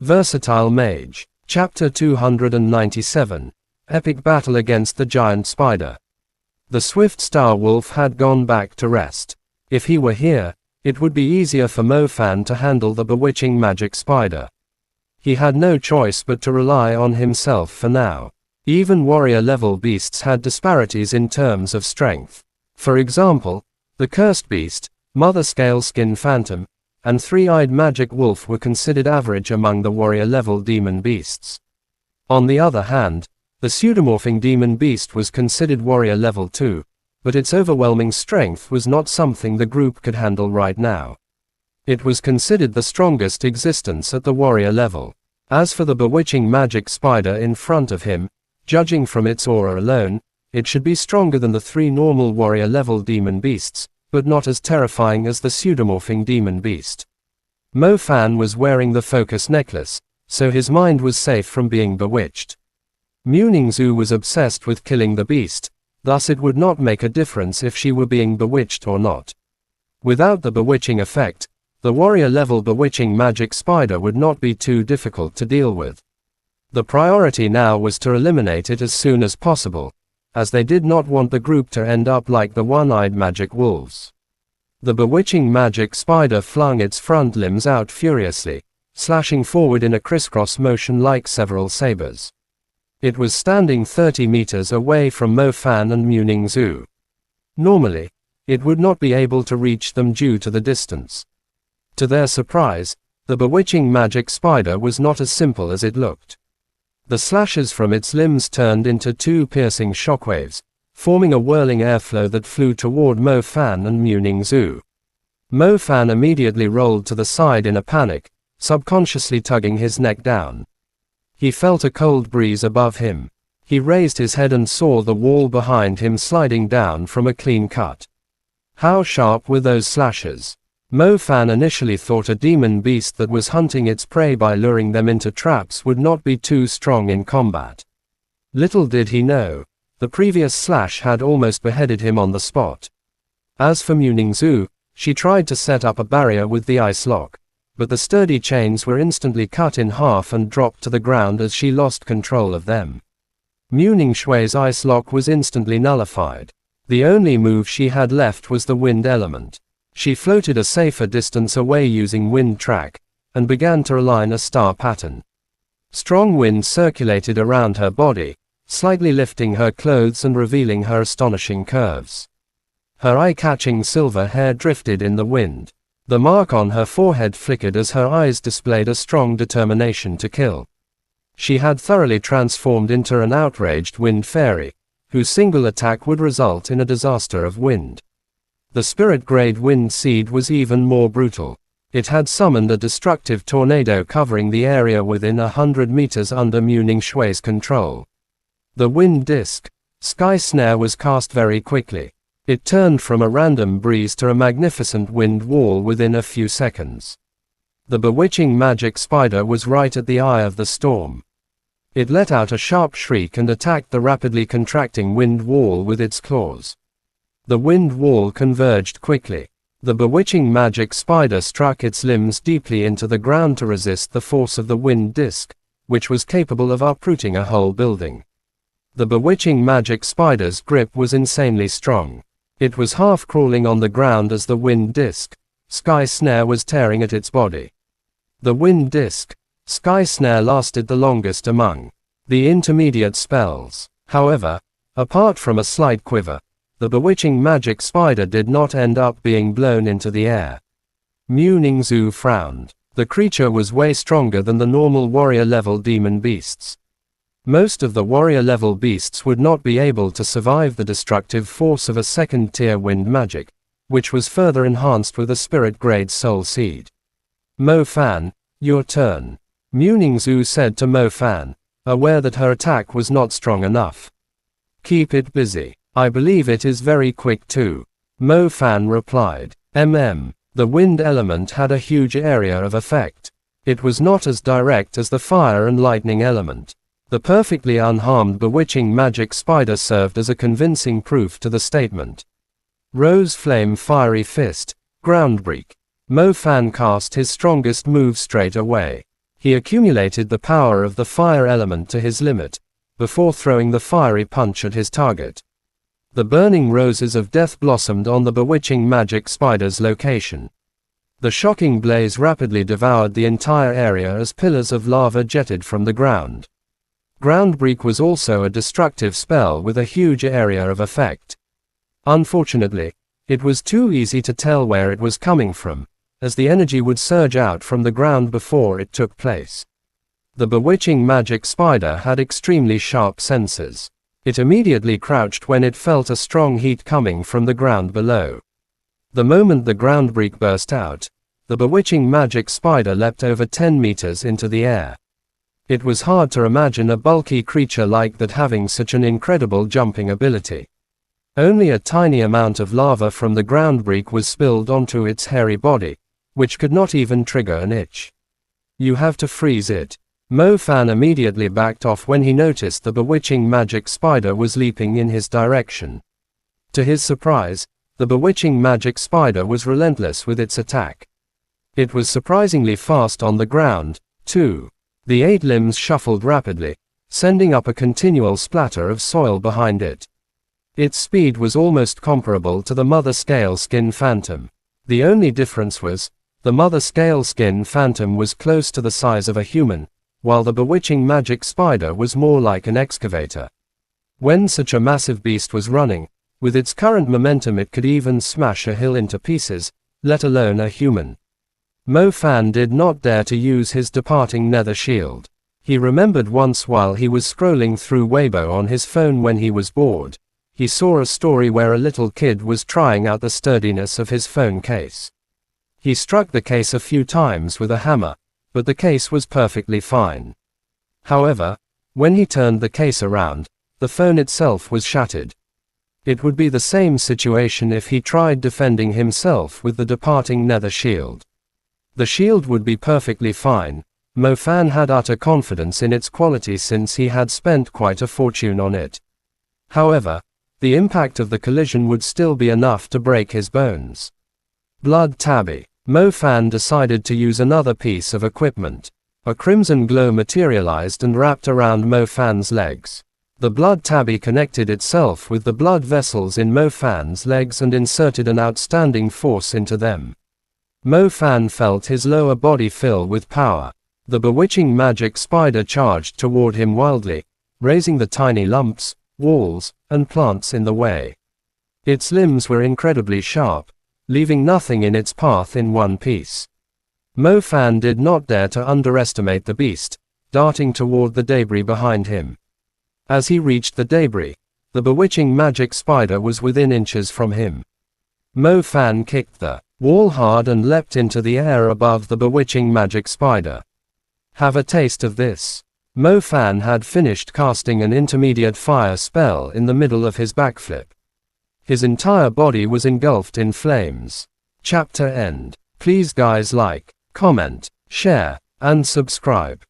Versatile Mage. Chapter 297. Epic Battle Against the Giant Spider. The swift Star Wolf had gone back to rest. If he were here, it would be easier for Mo-Fan to handle the bewitching magic spider. He had no choice but to rely on himself for now. Even warrior-level beasts had disparities in terms of strength. For example, the Cursed Beast, Mother Scaleskin Phantom, and Three-Eyed Magic Wolf were considered average among the warrior-level demon beasts. On the other hand, the pseudomorphing demon beast was considered warrior level 2, but its overwhelming strength was not something the group could handle right now. It was considered the strongest existence at the warrior level. As for the bewitching magic spider in front of him, judging from its aura alone, it should be stronger than the three normal warrior level demon beasts, but not as terrifying as the pseudomorphing demon beast. Mo-Fan was wearing the focus necklace, so his mind was safe from being bewitched. Mu-Ning-Zu was obsessed with killing the beast, thus it would not make a difference if she were being bewitched or not. Without the bewitching effect, the warrior-level bewitching magic spider would not be too difficult to deal with. The priority now was to eliminate it as soon as possible, as they did not want the group to end up like the one-eyed magic wolves. The bewitching magic spider flung its front limbs out furiously, slashing forward in a crisscross motion like several sabers. It was standing 30 meters away from Mo-Fan and Mu-Ning-Zu. Normally, it would not be able to reach them due to the distance. To their surprise, the bewitching magic spider was not as simple as it looked. The slashes from its limbs turned into two piercing shockwaves, forming a whirling airflow that flew toward Mo-Fan and Mu-Ning-Zu. Mo-Fan immediately rolled to the side in a panic, subconsciously tugging his neck down. He felt a cold breeze above him. He raised his head and saw the wall behind him sliding down from a clean cut. How sharp were those slashes? Mo-Fan initially thought a demon beast that was hunting its prey by luring them into traps would not be too strong in combat. Little did he know, the previous slash had almost beheaded him on the spot. As for Mu-Ning-Zu, she tried to set up a barrier with the ice lock, but the sturdy chains were instantly cut in half and dropped to the ground as she lost control of them. Mu-Ning-Shui's ice lock was instantly nullified. The only move she had left was the wind element. She floated a safer distance away using wind track, and began to align a star pattern. Strong wind circulated around her body, slightly lifting her clothes and revealing her astonishing curves. Her eye-catching silver hair drifted in the wind. The mark on her forehead flickered as her eyes displayed a strong determination to kill. She had thoroughly transformed into an outraged wind fairy, whose single attack would result in a disaster of wind. The spirit-grade wind seed was even more brutal. It had summoned a destructive tornado covering the area within 100 meters under Mu-Ning-Shui's control. The wind disk, Sky Snare, was cast very quickly. It turned from a random breeze to a magnificent wind wall within a few seconds. The bewitching magic spider was right at the eye of the storm. It let out a sharp shriek and attacked the rapidly contracting wind wall with its claws. The wind wall converged quickly. The bewitching magic spider struck its limbs deeply into the ground to resist the force of the wind disk, which was capable of uprooting a whole building. The bewitching magic spider's grip was insanely strong. It was half crawling on the ground as the wind disk, Sky Snare, was tearing at its body. The wind disk, Sky Snare, lasted the longest among the intermediate spells. However, apart from a slight quiver, the bewitching magic spider did not end up being blown into the air. Mu-Ning-Zu frowned. The creature was way stronger than the normal warrior-level demon beasts. Most of the warrior-level beasts would not be able to survive the destructive force of a second-tier wind magic, which was further enhanced with a spirit-grade soul seed. Mo-Fan, your turn. Mu-Ning-Zu said to Mo-Fan, aware that her attack was not strong enough. Keep it busy. I believe it is very quick too. Mo-Fan replied. The wind element had a huge area of effect. It was not as direct as the fire and lightning element. The perfectly unharmed bewitching magic spider served as a convincing proof to the statement. Rose Flame Fiery Fist, Groundbreak. Mo-Fan cast his strongest move straight away. He accumulated the power of the fire element to his limit, before throwing the fiery punch at his target. The burning roses of death blossomed on the bewitching magic spider's location. The shocking blaze rapidly devoured the entire area as pillars of lava jetted from the ground. Groundbreak was also a destructive spell with a huge area of effect. Unfortunately, it was too easy to tell where it was coming from, as the energy would surge out from the ground before it took place. The bewitching magic spider had extremely sharp senses. It immediately crouched when it felt a strong heat coming from the ground below. The moment the groundbreak burst out, the bewitching magic spider leapt over 10 meters into the air. It was hard to imagine a bulky creature like that having such an incredible jumping ability. Only a tiny amount of lava from the groundbreak was spilled onto its hairy body, which could not even trigger an itch. "You have to freeze it." Mo Fan immediately backed off when he noticed the bewitching magic spider was leaping in his direction. To his surprise, the bewitching magic spider was relentless with its attack. It was surprisingly fast on the ground, too. The 8 limbs shuffled rapidly, sending up a continual splatter of soil behind it. Its speed was almost comparable to the Mother Scale Skin Phantom. The only difference was, the Mother Scale Skin Phantom was close to the size of a human, while the bewitching magic spider was more like an excavator. When such a massive beast was running, with its current momentum it could even smash a hill into pieces, let alone a human. Mo Fan did not dare to use his departing nether shield. He remembered once while he was scrolling through Weibo on his phone when he was bored, he saw a story where a little kid was trying out the sturdiness of his phone case. He struck the case a few times with a hammer, but the case was perfectly fine. However, when he turned the case around, the phone itself was shattered. It would be the same situation if he tried defending himself with the departing nether shield. The shield would be perfectly fine. Mo Fan had utter confidence in its quality since he had spent quite a fortune on it. However, the impact of the collision would still be enough to break his bones. Blood tabby. Mo Fan decided to use another piece of equipment. A crimson glow materialized and wrapped around Mo Fan's legs. The blood tabby connected itself with the blood vessels in Mo Fan's legs and inserted an outstanding force into them. Mo Fan felt his lower body fill with power. The bewitching magic spider charged toward him wildly, raising the tiny lumps, walls, and plants in the way. Its limbs were incredibly sharp, leaving nothing in its path in one piece. Mo Fan did not dare to underestimate the beast, darting toward the debris behind him. As he reached the debris, the bewitching magic spider was within inches from him. Mo Fan kicked the wall hard and leapt into the air above the bewitching magic spider. "Have a taste of this." Mo Fan had finished casting an intermediate fire spell in the middle of his backflip. His entire body was engulfed in flames. Chapter end. Please guys like, comment, share, and subscribe.